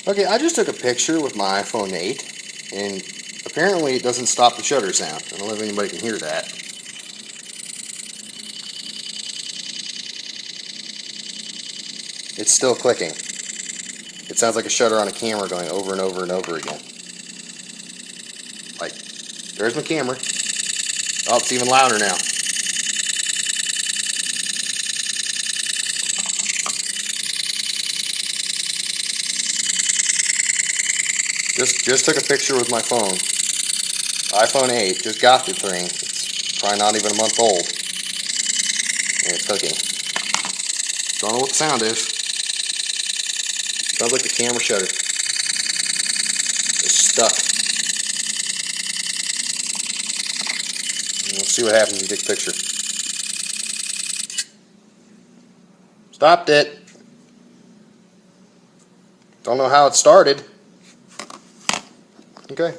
Okay, I just took a picture with my iPhone 8, and apparently it doesn't stop the shutter sound. I don't know if anybody can hear that. It's still clicking. It sounds like a shutter on a camera going over and over and over again. Like, there's my camera. Oh, it's even louder now. Just took a picture with my phone. iPhone 8, just got the thing. It's probably not even a month old. And it's cooking. Don't know what the sound is. Sounds like the camera shutter is stuck. We'll see what happens when you take a picture. Stopped it. Don't know how it started. Okay.